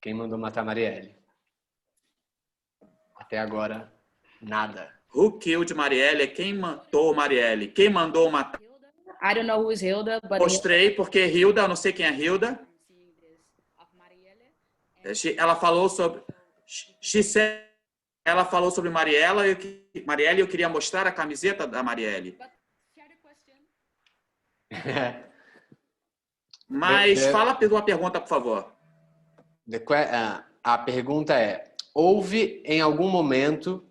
Quem mandou matar Marielle? Até agora, nada. Who killed Marielle? Quem matou Marielle? Quem mandou matar? I don't know who is Hilda, but Mostrei porque Hilda, eu não sei quem é Hilda. Ela falou sobre ela falou sobre Marielle, eu queria mostrar a camiseta da Marielle. Mas fala a pergunta, por favor. A pergunta é: houve algum momento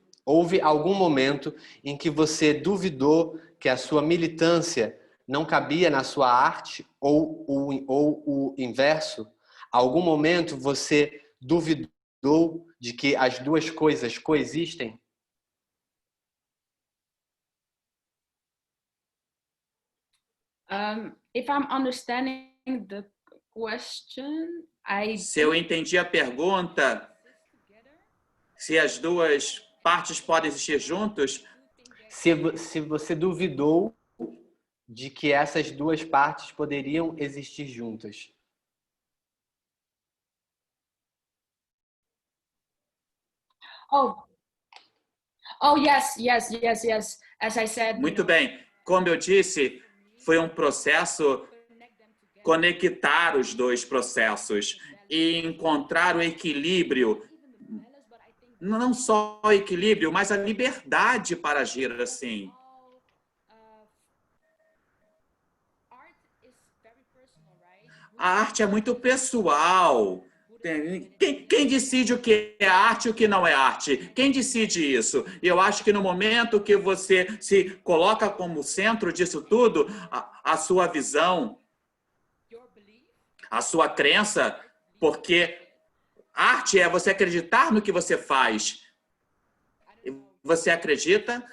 em que você duvidou que a sua militância não cabia na sua arte, ou o inverso? Algum momento você duvidou de que as duas coisas coexistem? If I'm understanding the question, Se eu entendi a pergunta, se as duas partes podem existir juntos? Se você duvidou de que essas duas partes poderiam existir juntas. Yes. As I said. Muito bem. Como eu disse, foi um processo conectar os dois processos e encontrar o equilíbrio. Não só o equilíbrio, mas a liberdade para agir assim. A arte é muito pessoal. Quem decide o que é arte e o que não é arte? Quem decide isso? E eu acho que no momento que você se coloca como centro disso tudo, a sua visão, a sua crença, porque arte é você acreditar no que você faz. Você acredita,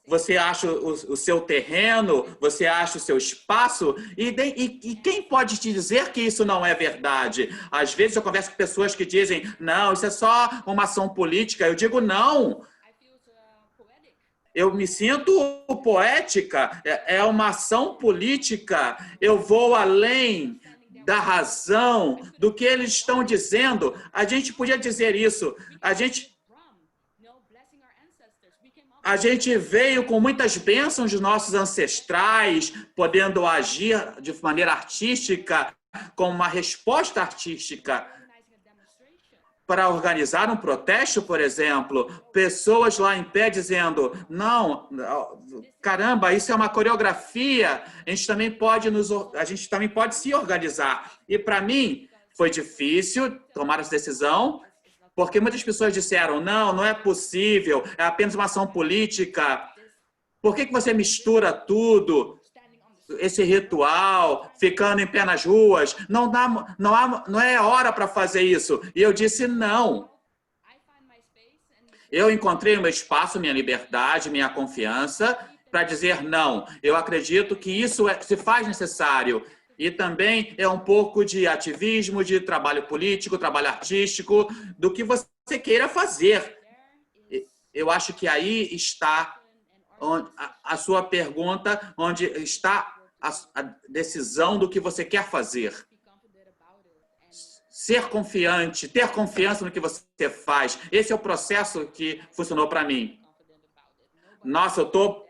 você acha o seu terreno, você acha o seu espaço, e quem pode te dizer que isso não é verdade? Às vezes eu converso com pessoas que dizem, não, isso é só uma ação política. Eu digo, não. Eu me sinto poética, é uma ação política. Eu vou além da razão, do que eles estão dizendo. A gente podia dizer isso. A gente veio com muitas bênçãos de nossos ancestrais, podendo agir de maneira artística, com uma resposta artística. para organizar um protesto, por exemplo, pessoas lá em pé dizendo, não, caramba, isso é uma coreografia, a gente também pode se organizar. E para mim foi difícil tomar essa decisão, porque muitas pessoas disseram, não é possível, é apenas uma ação política. Por que você mistura tudo? Esse ritual, ficando em pé nas ruas, não é hora para fazer isso. E eu disse não. Eu encontrei o meu espaço, minha liberdade, minha confiança para dizer não. Eu acredito que isso se faz necessário. E também é um pouco de ativismo, de trabalho político, trabalho artístico, do que você queira fazer. Eu acho que aí está a sua pergunta, onde está a decisão do que você quer fazer. Ser confiante, ter confiança no que você faz. Esse é o processo que funcionou para mim. Nossa, eu estou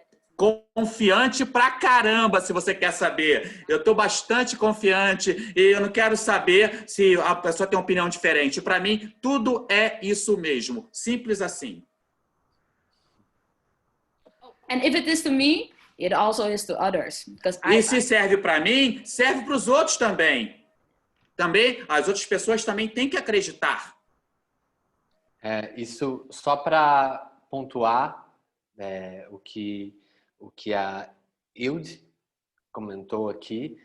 confiante pra caramba, se você quer saber. Eu estou bastante confiante e eu não quero saber se a pessoa tem uma opinião diferente. Para mim, tudo é isso mesmo. Simples assim. And if it is to me, it also is to others. E se serve para mim, serve para os outros também. Também, as outras pessoas também têm que acreditar. Isso só para pontuar o que a Hilde comentou aqui,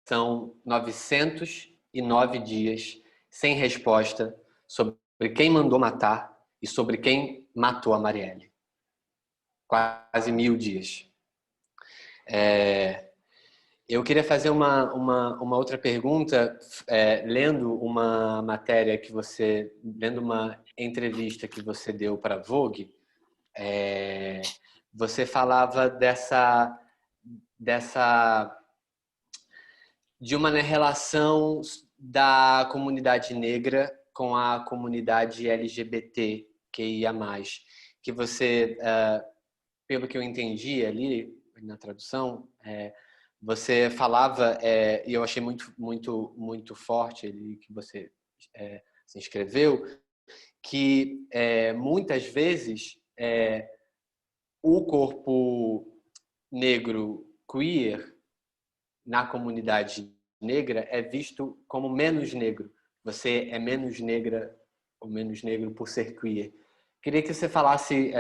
são 909 dias sem resposta sobre quem mandou matar e sobre quem matou a Marielle. Quase 1000 dias. Eu queria fazer uma outra pergunta, lendo uma matéria lendo uma entrevista que você deu para a Vogue, você falava de uma relação da comunidade negra com a comunidade LGBTQIA+, que você, pelo que eu entendi ali na tradução, você falava, e eu achei muito forte ali que você se inscreveu, que muitas vezes o corpo negro queer na comunidade negra é visto como menos negro. Você é menos negra ou menos negro por ser queer. Queria que você falasse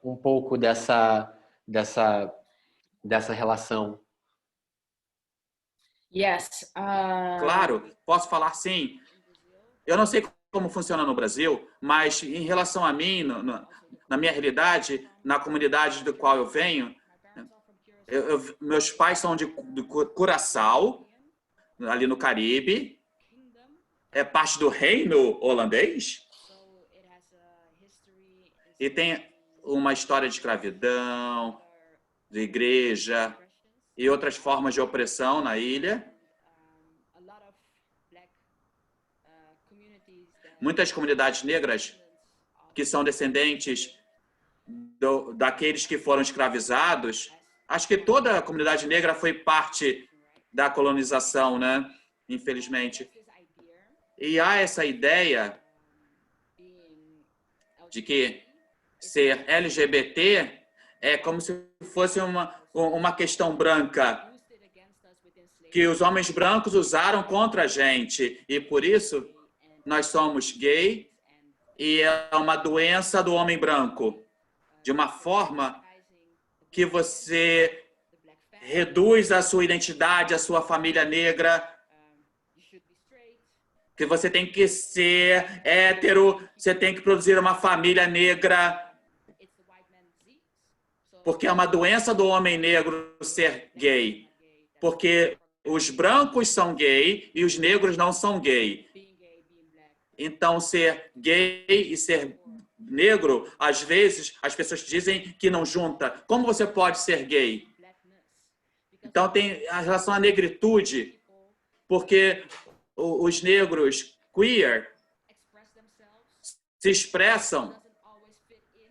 um pouco dessa relação. Yes. Claro, posso falar sim. Eu não sei como funciona no Brasil, mas em relação a mim, na minha realidade, na comunidade do qual eu venho, meus pais são de Curaçao, ali no Caribe. É parte do reino holandês. E tem uma história de escravidão, de igreja e outras formas de opressão na ilha. Muitas comunidades negras que são descendentes daqueles que foram escravizados. Acho que toda a comunidade negra foi parte da colonização, né? Infelizmente. E há essa ideia de que ser LGBT é como se fosse uma questão branca que os homens brancos usaram contra a gente. E por isso nós somos gay e é uma doença do homem branco. De uma forma que você reduz a sua identidade, a sua família negra, que você tem que ser hétero, você tem que produzir uma família negra, porque é uma doença do homem negro ser gay, porque os brancos são gay e os negros não são gay. Então, ser gay e ser negro, às vezes, as pessoas dizem que não junta. Como você pode ser gay? Então, tem a relação à negritude, porque os negros queer se expressam,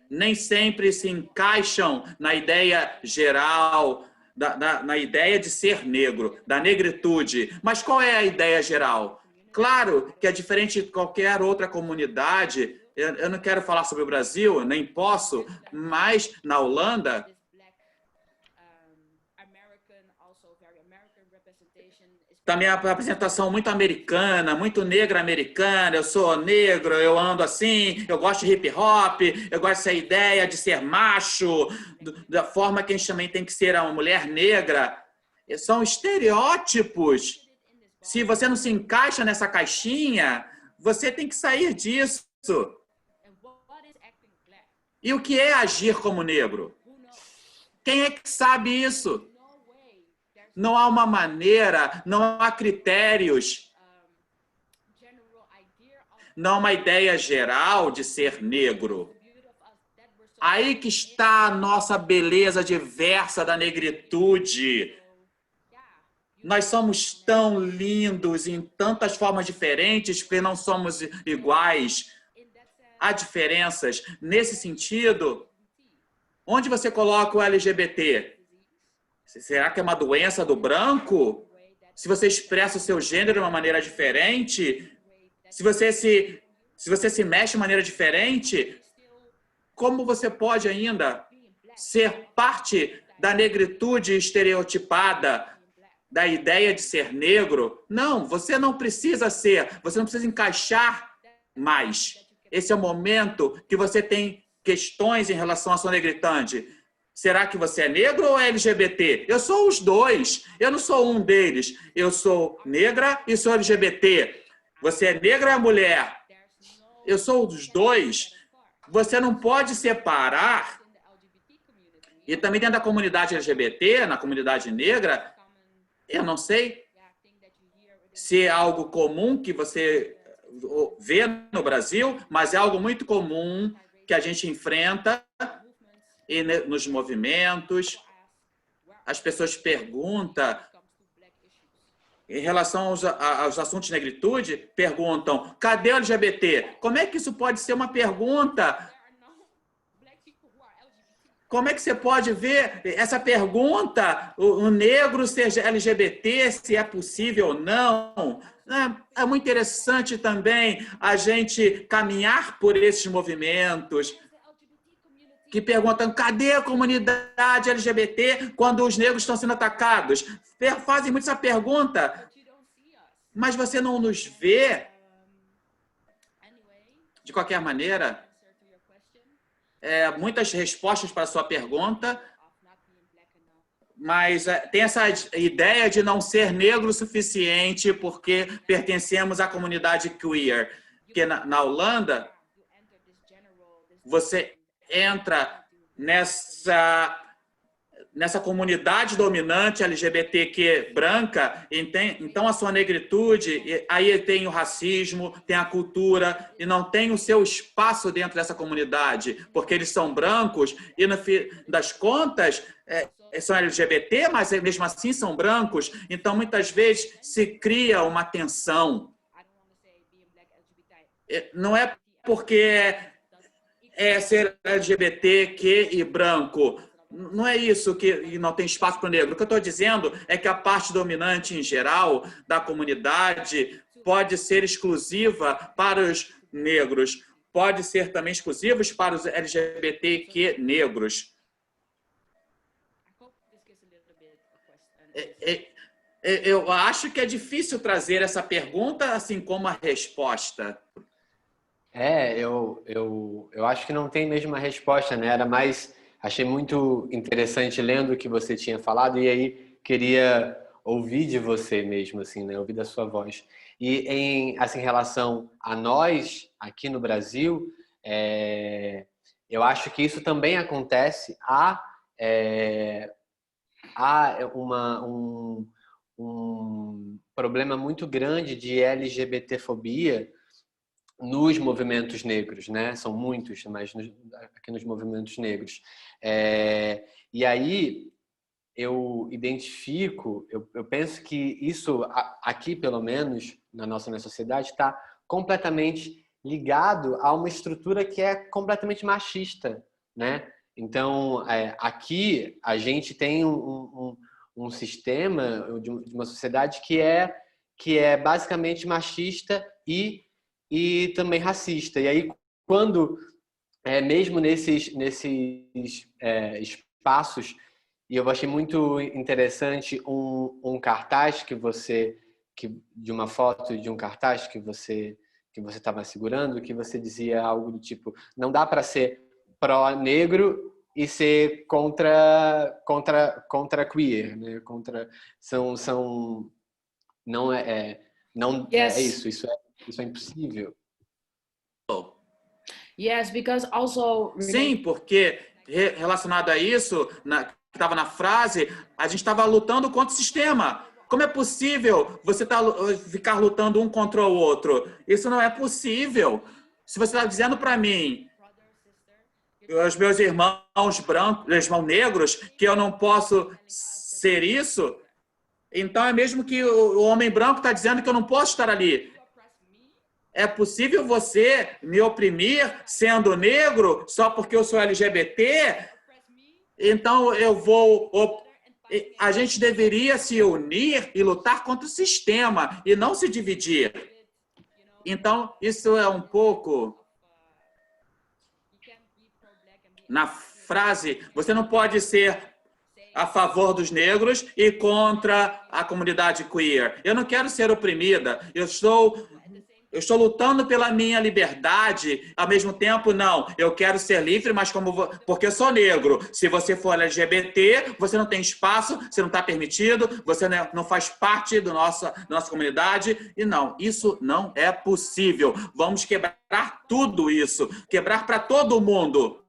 nem sempre se encaixam na ideia geral, na ideia de ser negro, da negritude. Mas qual é a ideia geral? Claro que é diferente de qualquer outra comunidade. Eu não quero falar sobre o Brasil, nem posso, mas na Holanda, também a apresentação muito americana, muito negra americana. Eu sou negro, eu ando assim, eu gosto de hip hop, eu gosto dessa ideia de ser macho, da forma que a gente também tem que ser uma mulher negra. São estereótipos. Se você não se encaixa nessa caixinha, você tem que sair disso. E o que é agir como negro? Quem é que sabe isso? Não há uma maneira, não há critérios, não há uma ideia geral de ser negro. Aí que está a nossa beleza diversa da negritude. Nós somos tão lindos em tantas formas diferentes porque não somos iguais. Há diferenças. Nesse sentido, onde você coloca o LGBT? Será que é uma doença do branco? Se você expressa o seu gênero de uma maneira diferente, se você se mexe de maneira diferente, como você pode ainda ser parte da negritude estereotipada, da ideia de ser negro? Não, você não precisa ser, você não precisa encaixar mais. Esse é o momento que você tem questões em relação à sua negritude. Será que você é negro ou é LGBT? Eu sou os dois. Eu não sou um deles. Eu sou negra e sou LGBT. Você é negra ou é mulher? Eu sou os dois. Você não pode separar. E também dentro da comunidade LGBT, na comunidade negra, eu não sei se é algo comum que você vê no Brasil, mas é algo muito comum que a gente enfrenta e nos movimentos. As pessoas perguntam, em relação aos assuntos de negritude, perguntam, cadê o LGBT? Como é que isso pode ser uma pergunta? Como é que você pode ver essa pergunta, o negro ser LGBT, se é possível ou não? É muito interessante também a gente caminhar por esses movimentos que perguntam, cadê a comunidade LGBT quando os negros estão sendo atacados? Fazem muito essa pergunta, mas você não nos vê. De qualquer maneira, muitas respostas para a sua pergunta, mas tem essa ideia de não ser negro o suficiente porque pertencemos à comunidade queer. Porque na Holanda, você entra nessa comunidade dominante LGBTQ branca, então a sua negritude, aí tem o racismo, tem a cultura, e não tem o seu espaço dentro dessa comunidade, porque eles são brancos, e no fim das contas, são LGBT, mas mesmo assim são brancos, então muitas vezes se cria uma tensão. Não é porque ser LGBTQ e branco. Não é isso que não tem espaço para o negro. O que eu estou dizendo é que a parte dominante, em geral, da comunidade pode ser exclusiva para os negros, pode ser também exclusiva para os LGBTQ negros. Eu acho que é difícil trazer essa pergunta assim como a resposta. Eu acho que não tem mesmo uma resposta, né? Era mais... Achei muito interessante lendo o que você tinha falado e aí queria ouvir de você mesmo, assim, né? Ouvir da sua voz. E em relação a nós, aqui no Brasil, eu acho que isso também acontece. Há um problema muito grande de LGBTfobia nos movimentos negros, né? São muitos, mas aqui nos movimentos negros. E aí eu identifico, eu penso que isso aqui, pelo menos, na nossa sociedade, está completamente ligado a uma estrutura que é completamente machista, né? Então, aqui a gente tem um sistema de uma sociedade que que é basicamente machista e também racista. E aí, quando, mesmo nesses espaços, e eu achei muito interessante um cartaz de uma foto de um cartaz que você estava segurando, que você dizia algo do tipo: não dá para ser pró-negro e ser contra queer, né? Não não Yes. isso é impossível. Yes, because also Sim, porque relacionado a isso, que estava na frase, a gente estava lutando contra o sistema. Como é possível você ficar lutando um contra o outro? Isso não é possível. Se você está dizendo para mim, os meus irmãos brancos, irmãos negros, que eu não posso ser isso, então é mesmo que o homem branco está dizendo que eu não posso estar ali. É possível você me oprimir sendo negro só porque eu sou LGBT? Então a gente deveria se unir e lutar contra o sistema e não se dividir. Então, isso é um pouco... Na frase, você não pode ser a favor dos negros e contra a comunidade queer. Eu não quero ser oprimida. Eu estou lutando pela minha liberdade, ao mesmo tempo, não. Eu quero ser livre, mas porque eu sou negro. Se você for LGBT, você não tem espaço, você não está permitido, você não faz parte da nossa comunidade. E não, isso não é possível. Vamos quebrar tudo isso. Quebrar para todo mundo.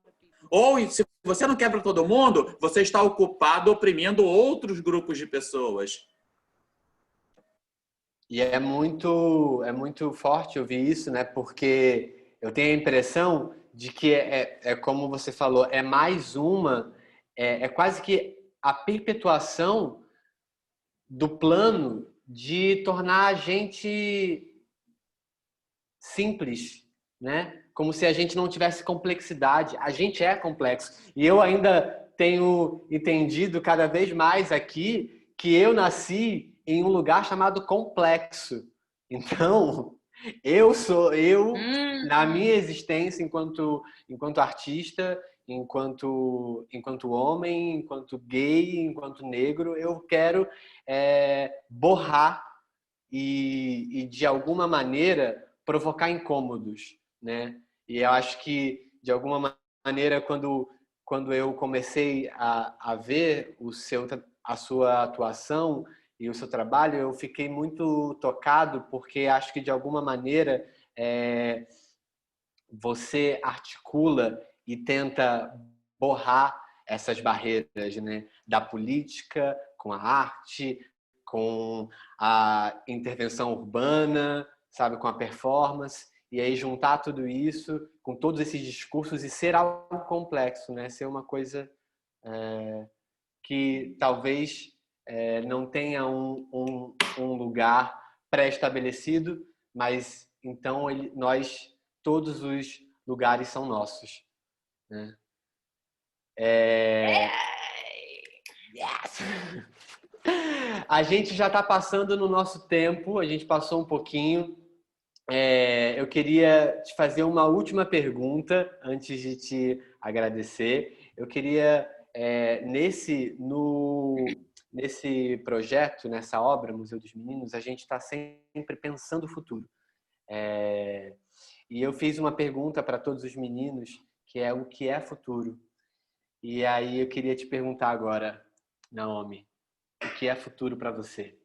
Ou, se você não quebra todo mundo, você está ocupado oprimindo outros grupos de pessoas. E é muito forte ouvir isso, né? Porque eu tenho a impressão de que como você falou, é mais é quase que a perpetuação do plano de tornar a gente simples, né? Como se a gente não tivesse complexidade. A gente é complexo. E eu ainda tenho entendido cada vez mais aqui que eu nasci em um lugar chamado complexo. Então, na minha existência enquanto artista, enquanto homem, enquanto gay, enquanto negro, eu quero borrar e de alguma maneira provocar incômodos, né? E eu acho que de alguma maneira quando eu comecei a ver a sua atuação e o seu trabalho, eu fiquei muito tocado, porque acho que de alguma maneira você articula e tenta borrar essas barreiras, né? Da política, com a arte, com a intervenção urbana, sabe, com a performance, e aí juntar tudo isso com todos esses discursos e ser algo complexo, né? Ser uma coisa que talvez não tenha um lugar pré-estabelecido, mas então todos os lugares são nossos, né? Yes! A gente já está passando no nosso tempo, a gente passou um pouquinho. Eu queria te fazer uma última pergunta antes de te agradecer. Eu queria, nesse projeto, nessa obra, Museu dos Meninos, a gente está sempre pensando o futuro. E eu fiz uma pergunta para todos os meninos, que é o que é futuro? E aí eu queria te perguntar agora, Naomi, o que é futuro para você?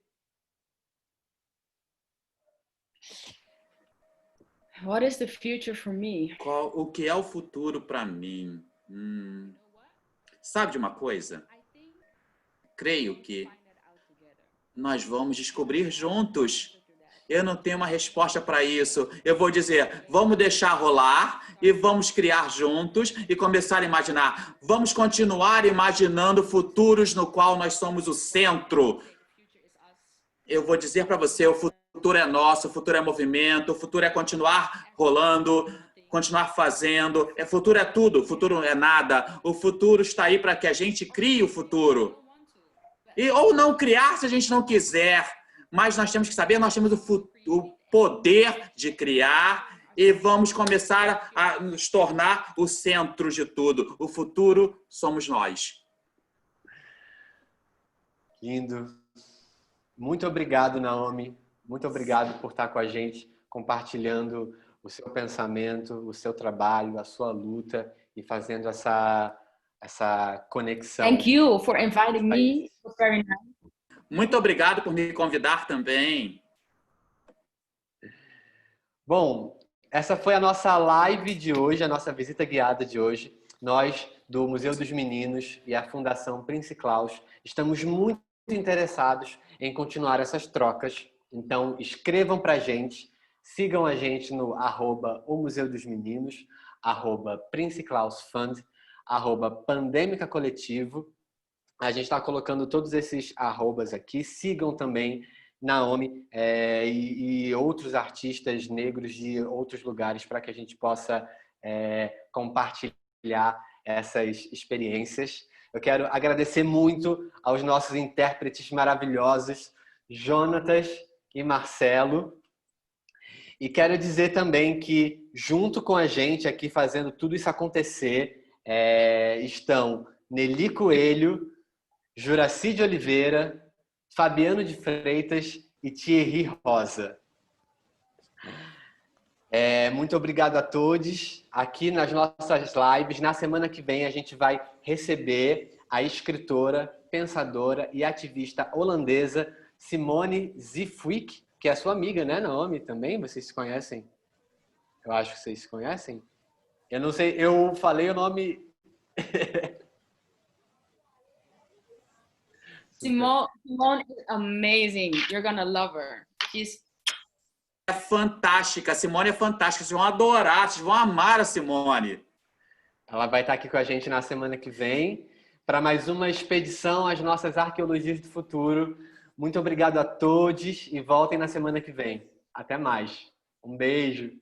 What is the future for me? O que é o futuro para mim? Sabe de uma coisa? Creio que nós vamos descobrir juntos. Eu não tenho uma resposta para isso. Eu vou dizer, vamos deixar rolar e vamos criar juntos e começar a imaginar. Vamos continuar imaginando futuros no qual nós somos o centro. Eu vou dizer para você, o futuro é nosso, o futuro é movimento, o futuro é continuar rolando, continuar fazendo. O futuro é tudo, o futuro é nada. O futuro está aí para que a gente crie o futuro. Ou não criar se a gente não quiser. mas nós temos que saber, nós temos o poder de criar e vamos começar a nos tornar o centro de tudo. O futuro somos nós. Lindo. Muito obrigado, Naomi. Muito obrigado por estar com a gente, compartilhando o seu pensamento, o seu trabalho, a sua luta e fazendo essa conexão. Thank you for inviting me. It was very nice. Muito obrigado por me convidar também. Bom, essa foi a nossa live de hoje, a nossa visita guiada de hoje. Nós, do Museu dos Meninos e a Fundação Prince Claus, estamos muito interessados em continuar essas trocas. Então, escrevam para a gente, sigam a gente no @o Museu dos Meninos, @Prince Claus Fund, @Pandêmica Coletivo. A gente está colocando todos esses arrobas aqui. Sigam também Naomi e outros artistas negros de outros lugares para que a gente possa compartilhar essas experiências. Eu quero agradecer muito aos nossos intérpretes maravilhosos, Jonatas e Marcelo. E quero dizer também que, junto com a gente aqui fazendo tudo isso acontecer, estão Nelly Coelho, Juraci de Oliveira, Fabiano de Freitas e Thierry Rosa. Muito obrigado a todos. Aqui nas nossas lives, na semana que vem, a gente vai receber a escritora, pensadora e ativista holandesa Simone Zifwik, que é sua amiga, né, Naomi? Também? Vocês se conhecem? Eu acho que vocês se conhecem. Eu não sei, eu falei o nome... Simone is amazing. You're gonna love her. She's É fantástica, a Simone é fantástica. Vocês vão adorar, vocês vão amar a Simone. Ela vai estar aqui com a gente na semana que vem para mais uma expedição às nossas arqueologias do futuro. Muito obrigado a todos e voltem na semana que vem. Até mais. Um beijo.